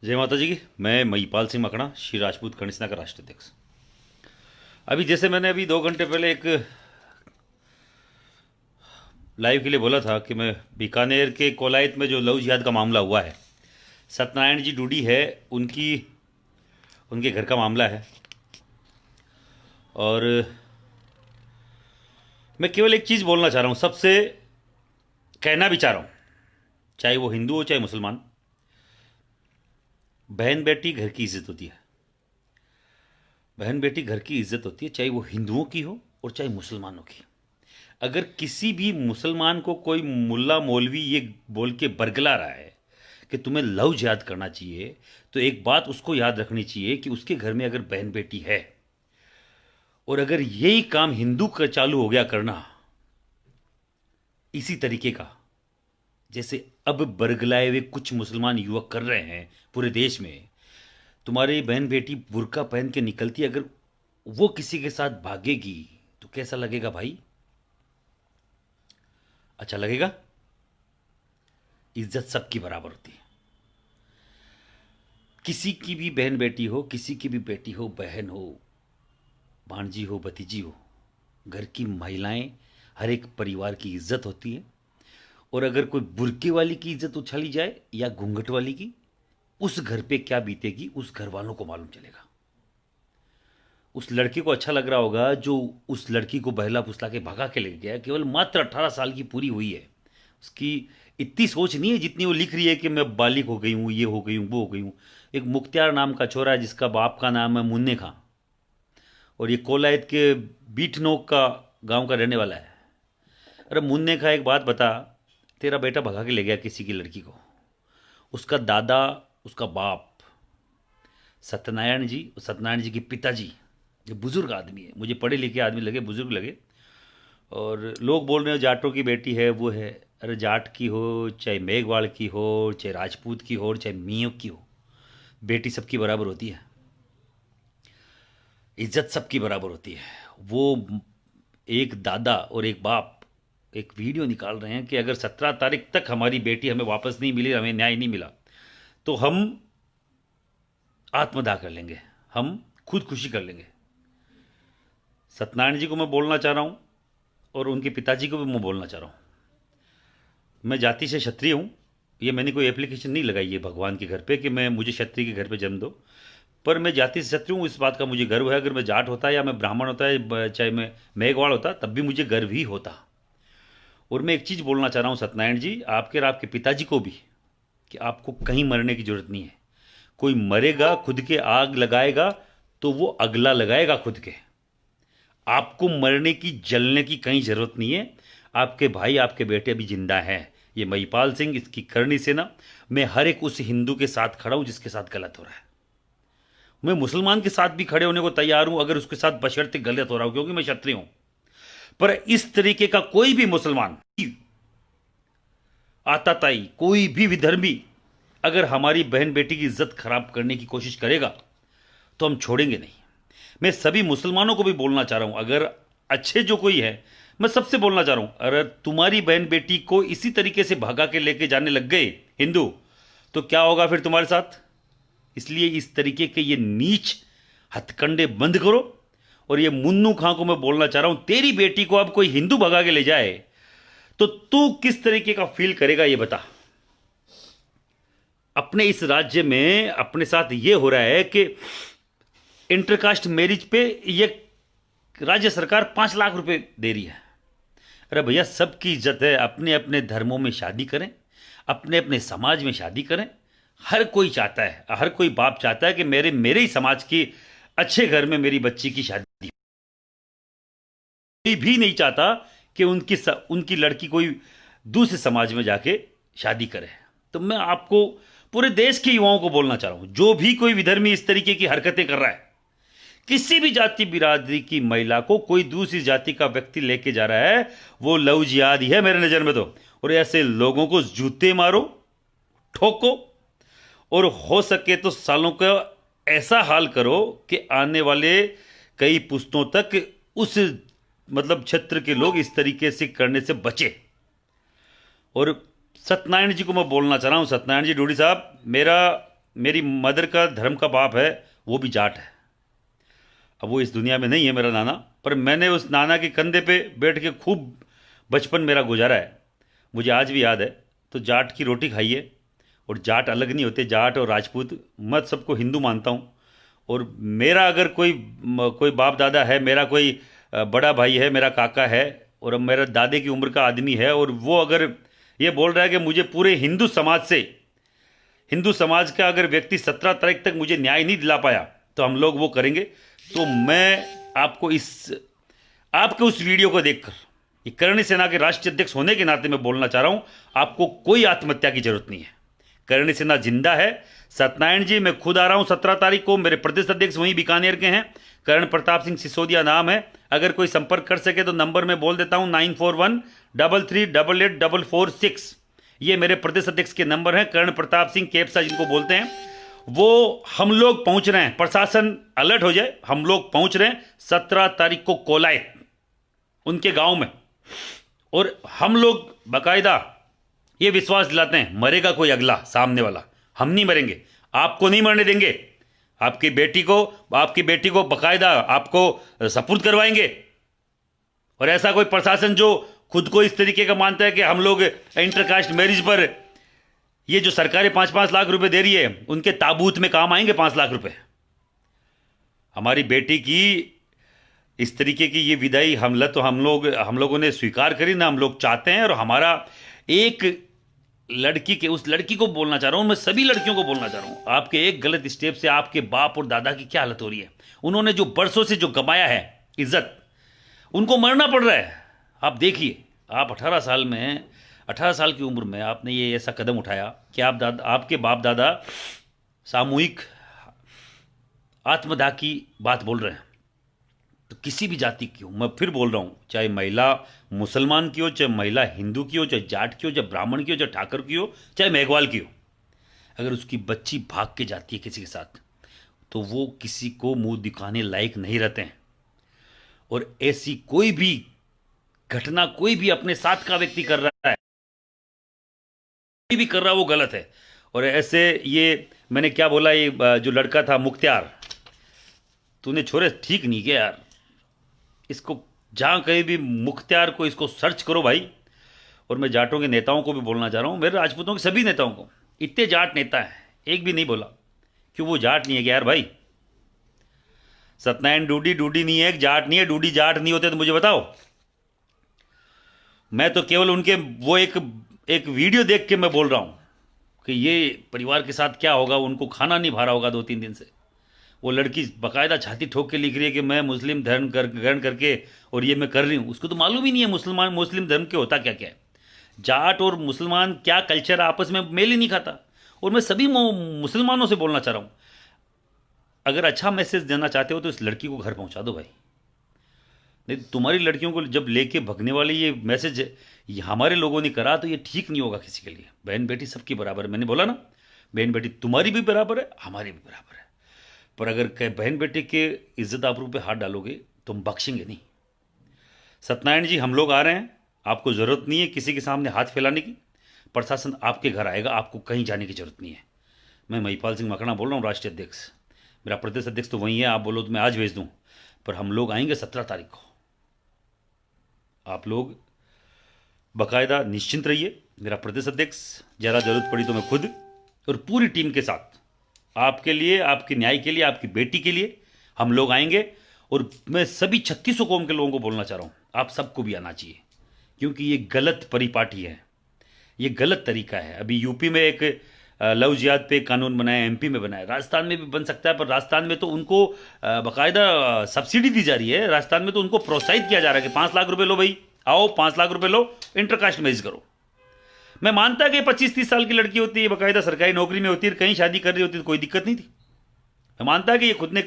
जय माता जी की। मैं महिपाल सिंह मकड़ा, श्री राजपूत कनिष्ठा का राष्ट्रीय अध्यक्ष। अभी जैसे मैंने अभी 2 घंटे पहले एक लाइव के लिए बोला था कि मैं बीकानेर के कोलायत में जो लव जिहाद का मामला हुआ है, सत्यनारायण जी डूडी है, उनकी उनके घर का मामला है। और मैं केवल एक चीज़ बोलना चाह रहा हूँ, सबसे कहना भी चाह रहा हूँ, चाहे वो हिंदू हो चाहे मुसलमान, बहन बेटी घर की इज्जत होती है। बहन बेटी घर की इज्जत होती है, चाहे वो हिंदुओं की हो और चाहे मुसलमानों की। अगर किसी भी मुसलमान को कोई मुल्ला मौलवी ये बोल के बरगला रहा है कि तुम्हें लव जिहाद करना चाहिए, तो एक बात उसको याद रखनी चाहिए कि उसके घर में अगर बहन बेटी है और अगर यही काम हिंदू का चालू हो गया करना इसी तरीके का, जैसे अब बरगलाए हुए कुछ मुसलमान युवक कर रहे हैं पूरे देश में, तुम्हारी बहन बेटी बुर्का पहन के निकलती, अगर वो किसी के साथ भागेगी तो कैसा लगेगा भाई? अच्छा लगेगा? इज्जत सबकी बराबर होती है। किसी की भी बहन बेटी हो, किसी की भी बेटी हो, बहन हो, भांजी हो, भतीजी हो, घर की महिलाएं, हर एक परिवार की इज्जत होती है। और अगर कोई बुर्के वाली की इज्जत उछाली जाए या घूंघट वाली की, उस घर पे क्या बीतेगी उस घर वालों को मालूम चलेगा। उस लड़के को अच्छा लग रहा होगा जो उस लड़की को बहला फुसला के भगा के ले गया, केवल मात्र 18 साल की पूरी हुई है। उसकी इतनी सोच नहीं है जितनी वो लिख रही है कि मैं बालिग हो गई हूँ, ये हो गई हूँ, वो हो गई हूँ। एक मुख्तियार नाम का छोरा है जिसका बाप का नाम है मुन्ने खां, और ये कोलायत के बीठनोक का गांव का रहने वाला है। अरे मुन्ने खां, एक बात बता, तेरा बेटा भगा के ले गया किसी की लड़की को, उसका दादा, उसका बाप सत्यनारायण जी के पिताजी, जो बुजुर्ग आदमी है, मुझे पढ़े लिखे आदमी लगे, बुजुर्ग लगे। और लोग बोल रहे हो जाटों की बेटी है, वो है। अरे जाट की हो, चाहे मेघवाड़ की हो, चाहे राजपूत की हो, चाहे मियों की हो, बेटी सबकी बराबर होती है, इज्जत सबकी बराबर होती है। वो एक दादा और एक बाप एक वीडियो निकाल रहे हैं कि अगर 17 तारीख तक हमारी बेटी हमें वापस नहीं मिली, हमें न्याय नहीं मिला, तो हम आत्मदाह कर लेंगे, हम खुदकुशी कर लेंगे। सत्यनारायण जी को मैं बोलना चाह रहा हूँ और उनके पिताजी को भी मैं बोलना चाह रहा हूँ, मैं जाति से क्षत्रिय हूँ। ये मैंने कोई एप्लीकेशन नहीं लगाई है भगवान के घर पे कि मैं मुझे क्षत्रिय के घर पे जन्म दो, पर मैं जाति से क्षत्रिय हूँ, इस बात का मुझे गर्व है। अगर मैं जाट होता या मैं ब्राह्मण होता है, चाहे मैं मेघवाड़ होता, तब भी मुझे गर्व ही होता। और मैं एक चीज़ बोलना चाह रहा हूँ सत्यनारायण जी, आपके और आपके पिताजी को भी, कि आपको कहीं मरने की जरूरत नहीं है। कोई मरेगा खुद के आग लगाएगा तो वो अगला लगाएगा खुद के। आपको मरने की, जलने की कहीं जरूरत नहीं है। आपके भाई, आपके बेटे अभी जिंदा हैं। ये महिपाल सिंह, इसकी करनी सेना, मैं हर एक उस हिंदू के साथ खड़ा हूं जिसके साथ गलत हो रहा है। मैं मुसलमान के साथ भी खड़े होने को तैयार हूं अगर उसके साथ बशर्ते गलत हो रहा हूं, क्योंकि मैं क्षत्रिय हूं। पर इस तरीके का कोई भी मुसलमान, आताताई, कोई भी विधर्मी अगर हमारी बहन बेटी की इज्जत खराब करने की कोशिश करेगा तो हम छोड़ेंगे नहीं। मैं सभी मुसलमानों को भी बोलना चाह रहा हूं, अगर अच्छे जो कोई है, मैं सबसे बोलना चाह रहा हूं, अगर तुम्हारी बहन बेटी को इसी तरीके से भगा के लेके जाने लग गए हिंदू, तो क्या होगा फिर तुम्हारे साथ? इसलिए इस तरीके के ये नीच हथकंडे बंद करो। और ये मुन्नू खां को मैं बोलना चाह रहा हूं, तेरी बेटी को अब कोई हिंदू भगा के ले जाए तो तू किस तरीके का फील करेगा ये बता। अपने इस राज्य में अपने साथ ये हो रहा है कि इंटरकास्ट मैरिज पे ये राज्य सरकार 5 लाख रुपए दे रही है। अरे भैया, सबकी इज्जत है, अपने अपने धर्मों में शादी करें, अपने अपने समाज में शादी करें। हर कोई चाहता है, हर कोई बाप चाहता है कि मेरे मेरे ही समाज की अच्छे घर में मेरी बच्ची की शादी। कोई भी नहीं चाहता कि उनकी लड़की कोई दूसरे समाज में जाके शादी करे। तो मैं आपको, पूरे देश के युवाओं को बोलना चाह रहा हूं, जो भी कोई विधर्मी इस तरीके की हरकतें कर रहा है, किसी भी जाति बिरादरी की महिला को कोई दूसरी जाति का व्यक्ति लेके जा रहा है, वो लव जिहाद ही है मेरे नजर में तो। और ऐसे लोगों को जूते मारो, ठोको, और हो सके तो सालों का ऐसा हाल करो कि आने वाले कई पुश्तों तक उस मतलब क्षेत्र के लोग इस तरीके से करने से बचे। और सत्यनारायण जी को मैं बोलना चाह रहा हूं, सत्यनारायण जी डोडी साहब, मेरा मेरी मदर का धर्म का बाप है वो भी जाट है। अब वो इस दुनिया में नहीं है मेरा नाना, पर मैंने उस नाना के कंधे पे बैठ के खूब बचपन मेरा गुजारा है, मुझे आज भी याद है। तो जाट की रोटी खाइए, और जाट अलग नहीं होते, जाट और राजपूत, मैं सबको हिंदू मानता हूँ। और मेरा अगर कोई बाप दादा है, मेरा कोई बड़ा भाई है, मेरा काका है, और अब मेरा दादे की उम्र का आदमी है, और वो अगर ये बोल रहा है कि मुझे पूरे हिंदू समाज का अगर व्यक्ति 17 तारीख तक मुझे न्याय नहीं दिला पाया तो हम लोग वो करेंगे। तो मैं आपके उस वीडियो को देखकर, ये करणी सेना के राष्ट्रीय अध्यक्ष होने के नाते मैं बोलना चाह रहा हूं, आपको कोई आत्महत्या की जरूरत नहीं है। करणी सेना जिंदा है। सत्यनारायण जी, मैं खुद आ रहा हूं 17 तारीख को, मेरे प्रदेश अध्यक्ष वहीं बीकानेर के हैं, कर्ण प्रताप सिंह सिसोदिया नाम है। अगर कोई संपर्क कर सके तो नंबर मैं बोल देता हूं, 9413388446। ये मेरे प्रदेश अध्यक्ष के नंबर हैं, कर्ण प्रताप सिंह केपसा जिनको बोलते हैं। वो हम लोग पहुंच रहे हैं, प्रशासन अलर्ट हो जाए, हम लोग पहुंच रहे हैं 17 तारीख को कोलायत उनके गांव में। और हम लोग बाकायदा ये विश्वास दिलाते हैं, मरेगा कोई अगला सामने वाला, हम नहीं मरेंगे, आपको नहीं मरने देंगे। आपकी बेटी को बाकायदा आपको सपुर्द करवाएंगे। और ऐसा कोई प्रशासन जो खुद को इस तरीके का मानता है कि हम लोग इंटरकास्ट मैरिज पर ये जो सरकारें 5-5 लाख रुपए दे रही है, उनके ताबूत में काम आएंगे 5 लाख रुपए। हमारी बेटी की इस तरीके की ये विदाई हमला तो हम लोगों ने स्वीकार करी ना, हम लोग चाहते हैं। और हमारा एक लड़की के, उस लड़की को बोलना चाह रहा हूं, मैं सभी लड़कियों को बोलना चाह रहा हूं, आपके एक गलत स्टेप से आपके बाप और दादा की क्या हालत हो रही है। उन्होंने जो बरसों से जो गमाया है इज्जत, उनको मरना पड़ रहा है। आप देखिए, आप 18 साल की उम्र में आपने ये ऐसा कदम उठाया कि आपके बाप दादा सामूहिक आत्मदाह की बात बोल रहे हैं। तो किसी भी जाति की हो, मैं फिर बोल रहा हूं, चाहे महिला मुसलमान की हो, चाहे महिला हिंदू की हो, चाहे जाट की हो, चाहे ब्राह्मण की हो, चाहे ठाकर की हो, चाहे मेघवाल की हो, अगर उसकी बच्ची भाग के जाती है किसी के साथ, तो वो किसी को मुंह दिखाने लायक नहीं रहते हैं। और ऐसी कोई भी घटना कोई भी अपने साथ का व्यक्ति कर रहा है, कोई भी कर रहा है, वो गलत है। और ऐसे ये मैंने क्या बोला, ये जो लड़का था मुख्तियार, तूने छोरे ठीक नहीं किया यार। इसको जहां कहीं भी मुख्तियार को इसको सर्च करो भाई। और मैं जाटों के नेताओं को भी बोलना चाह रहा हूं, मेरे राजपूतों के सभी नेताओं को, इतने जाट नेता हैं, एक भी नहीं बोला क्यों वो जाट नहीं है क्या यार भाई। सत्यनारायण डूडी नहीं है, एक जाट नहीं है, डूडी जाट नहीं होते तो मुझे बताओ। मैं तो केवल उनके वो एक वीडियो देख के मैं बोल रहा हूं कि ये परिवार के साथ क्या होगा, उनको खाना नहीं भा रहा होगा 2-3 दिन से। वो लड़की बाकायदा छाती ठोक के लिख रही है कि मैं मुस्लिम धर्म ग्रहण करके और ये मैं कर रही हूँ। उसको तो मालूम ही नहीं है मुस्लिम धर्म के होता क्या क्या है। जाट और मुसलमान क्या कल्चर आपस में मेल ही नहीं खाता। और मैं सभी मुसलमानों से बोलना चाह रहा हूँ, अगर अच्छा मैसेज देना चाहते हो तो इस लड़की को घर पहुँचा दो भाई। नहीं तुम्हारी लड़कियों को जब लेके भगने वाले ये मैसेज ये हमारे लोगों ने करा तो ये ठीक नहीं होगा किसी के लिए। बहन बेटी सबकी बराबर है, मैंने बोला ना, बहन बेटी तुम्हारी भी बराबर है, हमारी भी बराबर है। पर अगर बहन बेटी के इज्जत आबरू पे हाथ डालोगे तो हम बख्शेंगे नहीं। सत्यनारायण जी, हम लोग आ रहे हैं, आपको ज़रूरत नहीं है किसी के सामने हाथ फैलाने की। प्रशासन आपके घर आएगा, आपको कहीं जाने की जरूरत नहीं है। मैं महिपाल सिंह मकड़ा बोल रहा हूँ, राष्ट्रीय अध्यक्ष। मेरा प्रदेश अध्यक्ष तो वही है, आप बोलो तो मैं आज भेज दूँ, पर हम लोग आएंगे 17 तारीख को। आप लोग बाकायदा निश्चिंत रहिए। मेरा प्रदेश अध्यक्ष, ज़्यादा जरूरत पड़ी तो मैं खुद और पूरी टीम के साथ आपके लिए, आपके न्याय के लिए, आपकी बेटी के लिए हम लोग आएंगे। और मैं सभी 3600 कौम के लोगों को बोलना चाह रहा हूँ, आप सबको भी आना चाहिए, क्योंकि ये गलत परिपाटी है, ये गलत तरीका है। अभी यूपी में एक लव जिहाद पे कानून बनाया, एमपी में बनाया, राजस्थान में भी बन सकता है, पर राजस्थान में तो उनको बाकायदा सब्सिडी दी जा रही है। राजस्थान में तो उनको प्रोत्साहित किया जा रहा है कि 5 लाख रुपए लो भाई, आओ 5 लाख रुपए लो, इंटरकास्ट मैरिज करो। मैं मानता कि 25-30 साल की लड़की होती है, बाकायदा सरकारी नौकरी में होती है, कहीं शादी कर रही होती है तो कोई दिक्कत नहीं थी। मैं मानता कि ये खुद ने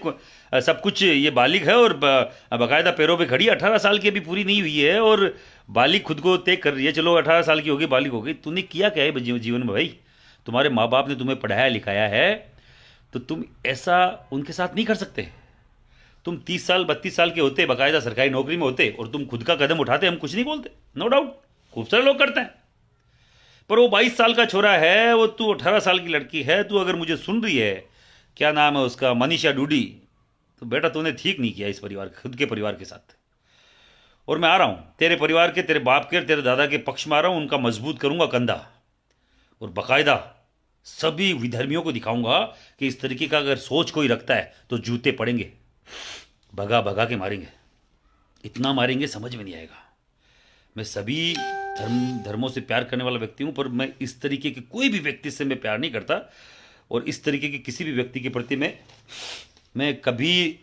सब कुछ, ये बालिग है और बाकायदा पैरों पे खड़ी है, 18 साल की अभी पूरी नहीं हुई है और बालिग खुद को तय कर रही है। चलो 18 साल की होगी, बालिग हो गई। तूने किया क्या है जीवन में भाई? तुम्हारे माँ बाप ने तुम्हें पढ़ाया लिखाया है, तो तुम ऐसा उनके साथ नहीं कर सकते। तुम 30 साल 32 साल के होते, बाकायदा सरकारी नौकरी में होते और तुम खुद का कदम उठाते, हम कुछ नहीं बोलते, नो डाउट खूब सारे लोग करते हैं। पर वो 22 साल का छोरा है, वो तू 18 साल की लड़की है, तू अगर मुझे सुन रही है, क्या नाम है उसका, मनीषा डूडी, तो बेटा तूने ठीक नहीं किया इस परिवार, खुद के परिवार के साथ। और मैं आ रहा हूँ तेरे परिवार के, तेरे बाप के, तेरे दादा के पक्ष में आ रहा हूँ, उनका मजबूत करूंगा कंधा, और बाकायदा सभी विधर्मियों को दिखाऊंगा कि इस तरीके का अगर सोच कोई रखता है तो जूते पड़ेंगे, भगा भगा के मारेंगे, इतना मारेंगे समझ में नहीं आएगा। मैं सभी धर्मों से प्यार करने वाला व्यक्ति हूं, पर मैं इस तरीके के कोई भी व्यक्ति से मैं प्यार नहीं करता, और इस तरीके के किसी भी व्यक्ति के प्रति मैं कभी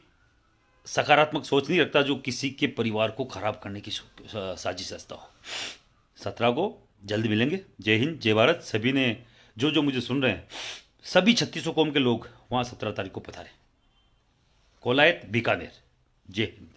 सकारात्मक सोच नहीं रखता जो किसी के परिवार को खराब करने की साजिश रचता हो। 17 को जल्द मिलेंगे। जय हिंद, जय भारत। सभी ने जो जो मुझे सुन रहे हैं, सभी 3600 कौम के लोग वहाँ 17 तारीख को पधारें, कोलायत बीकानेर। जय हिंद।